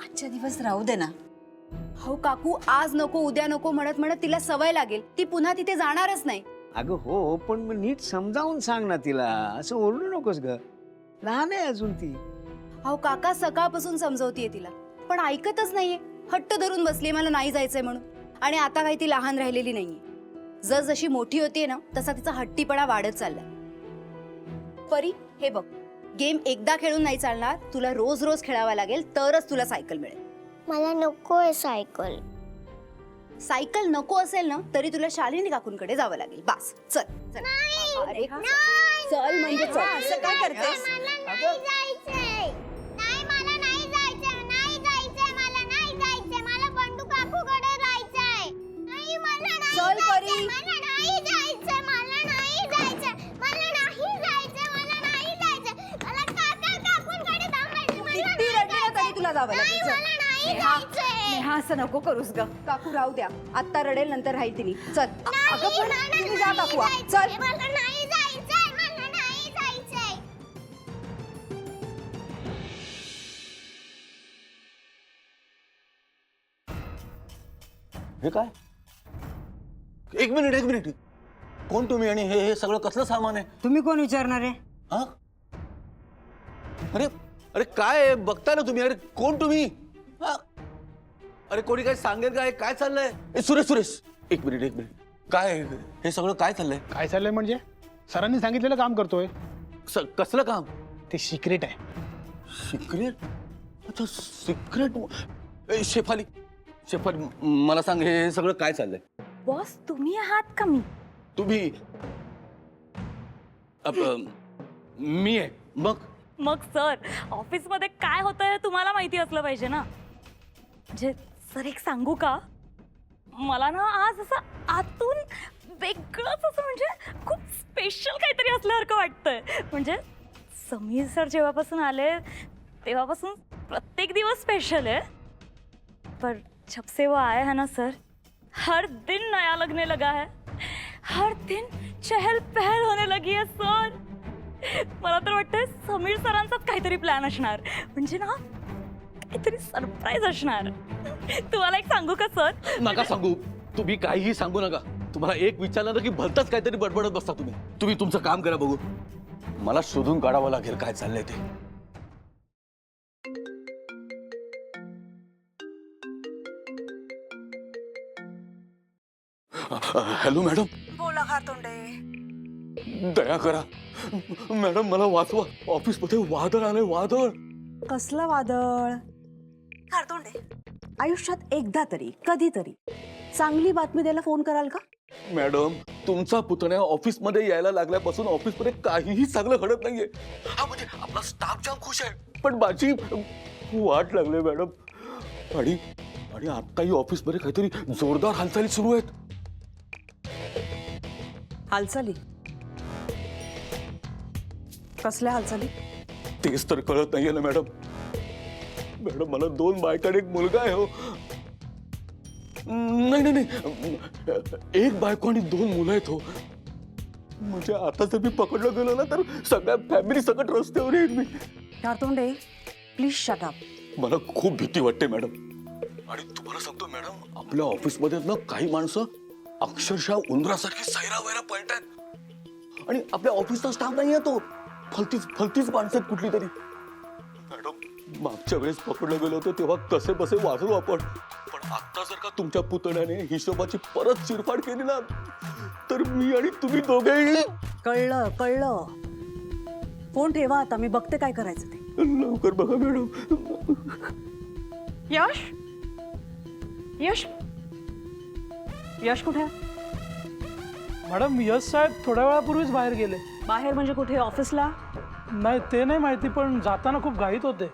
आजच्या दिवस राहू दे ना. हो काकू, आज नको उद्या नको म्हणत म्हणत तिला सवय लागेल, ती पुन्हा तिथे जाणारच नाही. अगं हो, पण मग नीट समजावून सांग ना तिला. असं ओरडू नकोस ग, लहान आहे अजून ती. अहो काका, सकाळपासून समजवतीये तिला, पण ऐकतच नाहीये. हट्ट धरून बसलीये मला नाही जायचंय म्हणून. आणि आता काही ती लहान राहिलेली नाहीये. जशी मोठी होतीये ना, तसा तिचा हट्टीपणा वाढत चाललाय. परी, हे बघ, गेम एकदा खेळून नाही चालणार, तुला रोज रोज खेळावा लागेल, तरच तुला सायकल मिळेल. मला नकोय सायकल. सायकल नको असेल ना तरी तुला शालिनी काकूंकडे जावं लागेल. बस चल चल. अरे चल म्हणजे चल. असं काय करतेस? चल परी. किती रडली ना तरी तुला जावं लागेल. चल. नेहा, असं नको करूस ग. काकू राहू द्या, आत्ता रडेल नंतर राहील तिने. चल. अगं पण तुम्ही जा काकू. चल. हे काय? एक मिनिट, कोण तुम्ही आणि हे सगळं कसलं सामान आहे? तुम्ही कोण विचारणार आहे? हा? अरे अरे काय आहे? बघताय ना तुम्ही. अरे कोण तुम्ही? हा? अरे कोणी काय सांगेल काय? काय चाललंय? सुरेश एक मिनिट. काय आहे? हे सगळं काय चाललंय? काय चाललंय म्हणजे? सरांनी सांगितलेलं काम करतोय. कसलं काम? ते सिक्रेट आहे. सिक्रेट? अच्छा सिक्रेट. शेफाली मला सांग, हे सगळं काय चाललंय? बॉस तुम्ही आहात का? मी तुम्ही मी आहे. मग सर, ऑफिस मध्ये काय होतंय हे तुम्हाला माहिती असलं पाहिजे ना. म्हणजे सर एक सांगू का, मला ना आज असं आतून वेगळंच असं म्हणजे खूप स्पेशल काहीतरी असल्यासारखं वाटतंय. म्हणजे समीर सर जेव्हापासून आले तेव्हापासून प्रत्येक दिवस स्पेशल है, पर जब से वो आए हैं ना सर, हर दिन नया लगने लगा है, हर दिन चहल पहल होने लगी है सर. मला तर वाटतंय समीर सरांचाच काहीतरी प्लॅन असणार. म्हणजे ना काहीतरी सरप्राईज असणार. तुम्हाला एक सांगू का सर? नका सांगू. तुम्ही काहीही सांगू नका. तुम्हाला एक विचारलं ना की भलतंच काहीतरी बडबडत बसता तुम्ही तुमचं काम करा बघू. मला शोधून काढावं लागेल काय चाललंय ते. Hello madam. बोला खारतोंडे. दया करा मॅडम, मला वाचवा. ऑफिस मध्ये वादळ आलंय. वादळ? कसलं वादळ? खारतोंडे, आयुष्यात एकदा तरी कधीतरी चांगली बातमी द्यायला फोन कराल का? मॅडम, तुमचा पुतण्या ऑफिस मध्ये यायला लागल्यापासून ऑफिस मध्ये काहीही चांगलं घडत नाहीये. हा म्हणजे आपला स्टाफ जाम खुश आहे, पण माझी वाट लागली मॅडम. आणि आताही ऑफिस मध्ये काहीतरी जोरदार हालचाली सुरू आहेत. हालचाली? कसल्या हालचाली? तेच तर कळत नाहीये ना मॅडम. मला 2 बायका आणि 1 मुलगा आहे हो. नाही, एक बायको आणि 2 मुलं आहेत हो. म्हणजे आता जर मी पकडलं गेलो ना तर सगळ्या फॅमिली सकट रस्त्यावर येईल मी. खारतोंडे, प्लीज शट अप. मला खूप भीती वाटते मॅडम. आणि तुम्हाला सांगतो मॅडम, आपल्या ऑफिसमध्ये ना काही माणसं अक्षरशः उंदरासारखी सैरा वैरा पळतायत. आणि आपल्या ऑफिसचा स्टाफ नाही आहे तो, फलतीच माणसं आहेत कुठली तरी. मॅडम, मागच्या वेळेस पकडलं गेलो होतं तेव्हा कसे बसे वाचलो आपण. पण आता जर का तुमच्या पुतण्याने हिशोबाची परत चिरफाड केली ना तर मी आणि तुम्ही दोघेही. कळलं. फोन ठेवा आता, मी बघते काय करायचं ते. लवकर बघा मॅडम. यश कुठे? मॅडम, यश साहेब थोड्या वेळापूर्वीच बाहेर गेले. बाहेर म्हणजे कुठे? ऑफिसला? नाही ते नाही माहिती, पण जाताना खूप घाईत होते.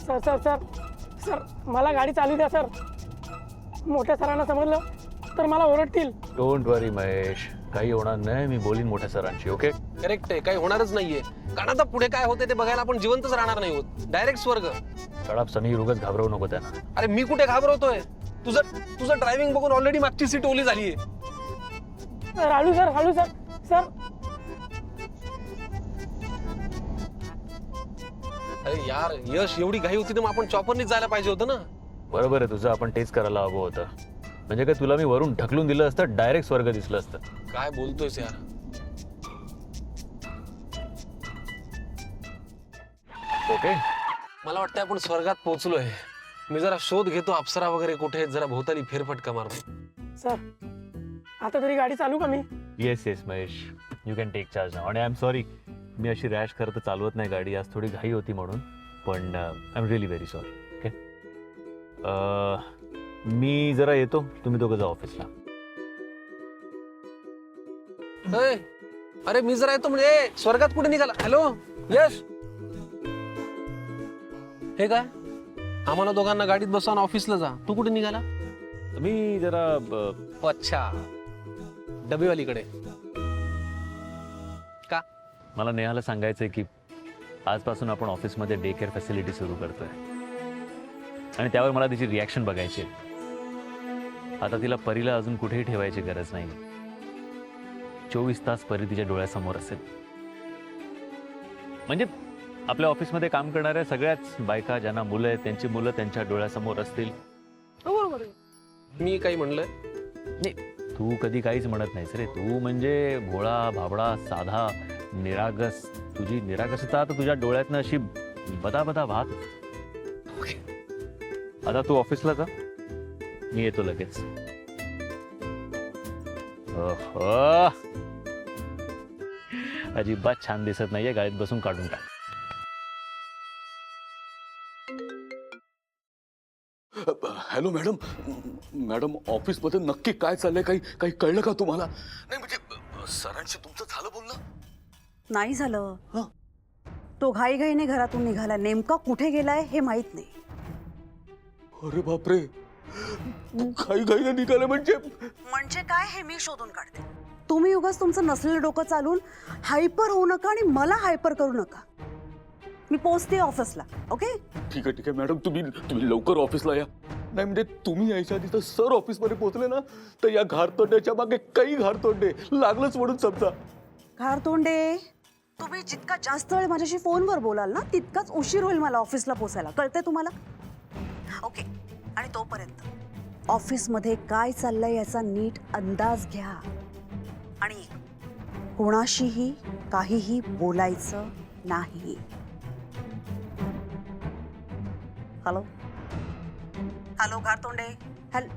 सर सर सर सर मला गाडी चालू द्या सर. मोठ्या सरांना समजलं तर मला ओरडतील. डोंट वरी महेश, काही होणार नाही. मी बोलीन मोठ्या सरांशी. ओके? करेक्ट आहे, काही होणारच नाहीये. कारण आता पुढे काय होते ते बघायला आपण जिवंतच राहणार नाही होत. डायरेक्ट स्वर्ग. चढाप सनी, उगाच घाबरवू नको त्यांना. अरे मी कुठे घाबरवतोय? तुझं ड्रायव्हिंग बघून ऑलरेडी मागची सीट ओली झालीये. हळू सर सर अरे यार यश, एवढी घाई होती तर मग आपण चॉपरनीच जायला पाहिजे होतं ना. बरोबर आहे तुझं, आपण तेच करायला हवं होतं. म्हणजे काय तुला मी वरून ढकलून दिलं असतं, डायरेक्ट स्वर्ग दिसलं असतं. काय बोलतोयस यार. ओके, मला वाटतं आपण स्वर्गात पोहोचलोय. मी जरा शोध घेतो, अप्सरा वगैरे कुठे आहेत, जरा भोवताली फेरफटका मारतो. सर आता तरी गाडी चालू का मी? Yes yes Mahesh, you can take charge now. आणि आय एम सॉरी, मी अशी रॅश करत चालवत नाही गाडी, आज थोडी घाई होती म्हणून. पण I am really very sorry. Okay, मी जरा येतो, तुम्ही दोघं जा ऑफिसला. ए, अरे मी जरा येतो म्हणजे स्वर्गात कुठे निघाला? हॅलो यश, हे काय? आम्हाला दोघांना गाडीत बसवून ऑफिसला जा, तू कुठे निघाला? मी जरा अच्छा, डबेवालीकडे का? मला नेहाला सांगायचंय की आजपासून आपण ऑफिसमध्ये डे केअर फॅसिलिटी सुरू करतोय आणि त्यावर मला तिची रिॲक्शन बघायची आहे. आता तिला परीला अजून कुठेही ठेवायची गरज नाही. 24 तास परी तिच्या डोळ्यासमोर असेल. म्हणजे आपल्या ऑफिसमध्ये काम करणाऱ्या सगळ्याच बायका ज्यांना मुलं आहेत त्यांची मुलं त्यांच्या डोळ्यासमोर असतील. बरोबर. मी काही म्हणलंय? नाही, तू कधी काहीच म्हणत नाहीस रे. तू म्हणजे भोळा भाबडा साधा निरागस. तुझी निरागसता आता तुझ्या डोळ्यातनं अशी बदा बदा वाहत. आता तू ऑफिसला जा, मी येतो लगेच. ओहो, अजिबात छान दिसत नाहीये, गाडीत बसून काढून टाक. Hello madam. मॅडम ऑफिसमध्ये नक्की काय चाललंय, काही काही कळलं का तुम्हाला? नाही म्हणजे सरांशी तुमचं झालं बोलणं? नाही झालं. तो घाईघाईने घरातून निघाला, नेमका कुठे गेलाय हे माहित नाही. अरे बापरे, घाई घाईने निघाले म्हणजे? म्हणजे काय हे मी शोधून काढते. तुम्ही उगाच तुमचं नसलेलं डोकं चालून हायपर होऊ नका आणि मला हायपर करू नका. मी पोहोचते ऑफिसला. ओके, ठीक आहे ठीक आहे मॅडम, तुम्ही लवकर ऑफिसला या. नाही म्हणजे तुम्ही यायच्या आधी तर सर ऑफिसमध्ये पोहोचले ना तर या घारतोंड्याच्या मागे काही घारतोंडे लागलंच म्हणून समजा. घारतोंडे, तुम्ही जितका जास्त वेळ माझ्याशी फोनवर बोलाल ना तितकाच उशीर होईल मला ऑफिसला पोचायला. कळतंय तुम्हाला? ओके, आणि तोपर्यंत ऑफिसमध्ये काय चाललंय याचा नीट अंदाज घ्या आणि कोणाशीही काहीही बोलायचं नाही. हॅलो हॅलो घारतोंडे, हॅलो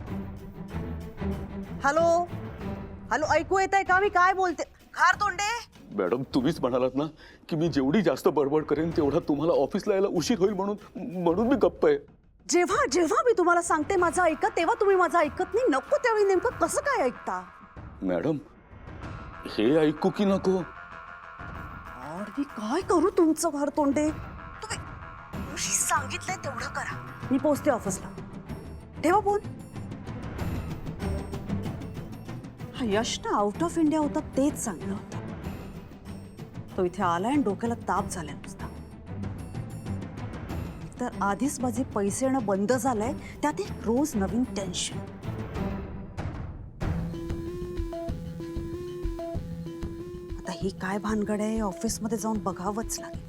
हॅलो, ऐकू येत आहे का मी काय बोलते? घारतोंडे. मॅडम तुम्हीच म्हणालात ना की मी जेवढी जास्त बडबड करेन तेवढा तुम्हाला ऑफिसला यायला उशीर होईल म्हणून मी गप्प आहे. जेव्हा जेव्हा मी तुम्हाला सांगते माझं ऐका तेव्हा तुम्ही माझं ऐकत नाही. नको त्यावेळी नेमकं कसं काय ऐकता? मॅडम हे ऐकू की नको? मी काय करू तुमचं घारतोंडे? तुम्ही सांगितलंय तेवढं करा. मी पोहोचते ऑफिसला. ठेवा फोन. हा यश ना आउट ऑफ इंडिया होता तेच चांगलं होतं. तो इथे आलाय आणि डोक्याला ताप झालाय नुसता. तर आधीच माझे पैसे येणं बंद झालंय, त्यात एक रोज नवीन टेन्शन. आता ही काय भानगड आहे, ऑफिसमध्ये जाऊन बघावंच लागेल.